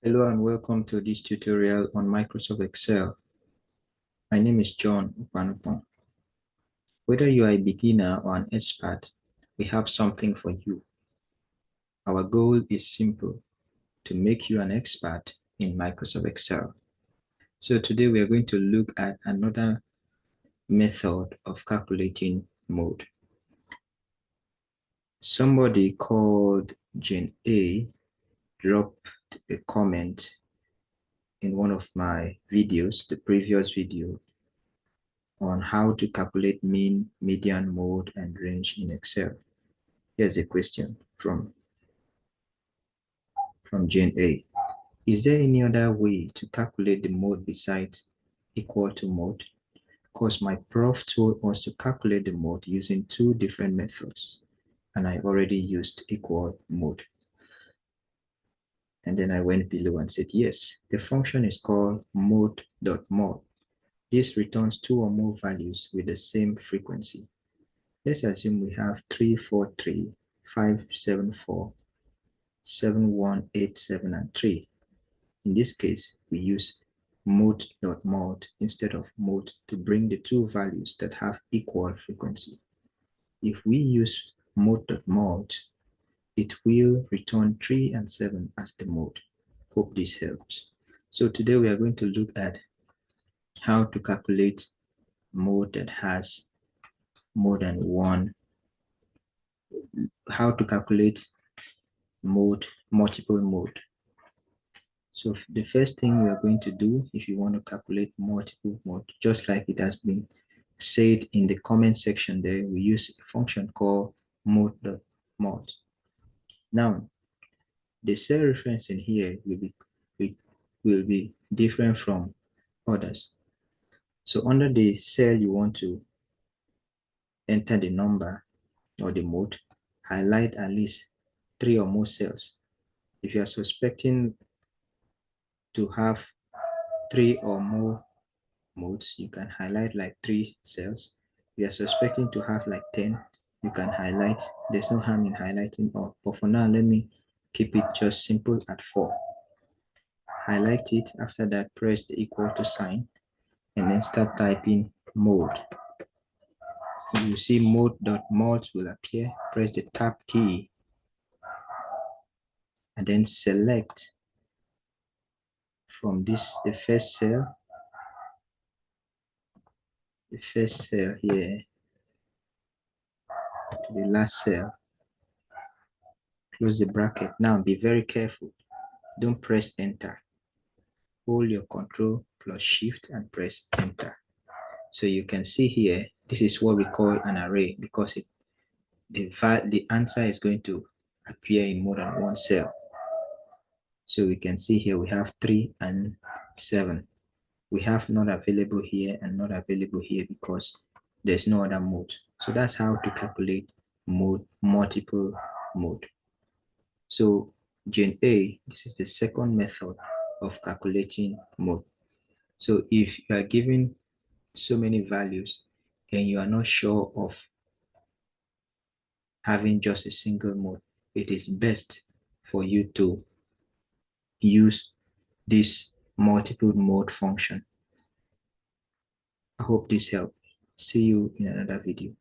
Hello and welcome to this tutorial on Microsoft Excel. My name is John Upanupon. Whether you are a beginner or an expert, we have something for you. Our goal is simple, to make you an expert in Microsoft Excel. So today we are going to look at another method of calculating mode. Somebody called Jane A dropped a comment in one of my videos, the previous video, on how to calculate mean, median, mode, and range in Excel. Here's a question from Jane A. Is there any other way to calculate the mode besides equal to mode? Because my prof told us to calculate the mode using two different methods, and I already used equal mode. And then I went below and said, yes, the function is called mode.mult. This returns two or more values with the same frequency. Let's assume we have 343, 574, 7187, and 3. In this case, we use mode.mult instead of mode to bring the two values that have equal frequency. If we use mode.mult, it will return 3 and 7 as the mode. Hope this helps. So today we are going to look at how to calculate mode that has more than one, how to calculate mode, multiple mode. So the first thing we are going to do, if you want to calculate multiple mode, just like it has been said in the comment section there, we use a function called mode.mult. Now, the cell reference in here will be different from others. So under the cell you want to enter the number or the mode, highlight at least 3 or more cells. If you are suspecting to have 3 or more modes, you can highlight like 3 cells. We are suspecting to have like 10, you can highlight. There's no harm in highlighting all, but for now let me keep it just simple at 4. Highlight it. After that, press the equal to sign and then start typing mode. You see mode.mult will appear. Press the tab key and then select from this the first cell here to the last cell. Close the bracket. Now be very careful. Don't press enter. Hold your control plus shift and press enter. So you can see here, this is what we call an array because the answer is going to appear in more than one cell. So we can see here we have 3 and 7. We have not available here and not available here because there's no other mode. So that's how to calculate mode, multiple mode. So Jane A, this is the second method of calculating mode. So if you are given so many values and you are not sure of having just a single mode, it is best for you to use this multiple mode function. I hope this helped. See you in another video.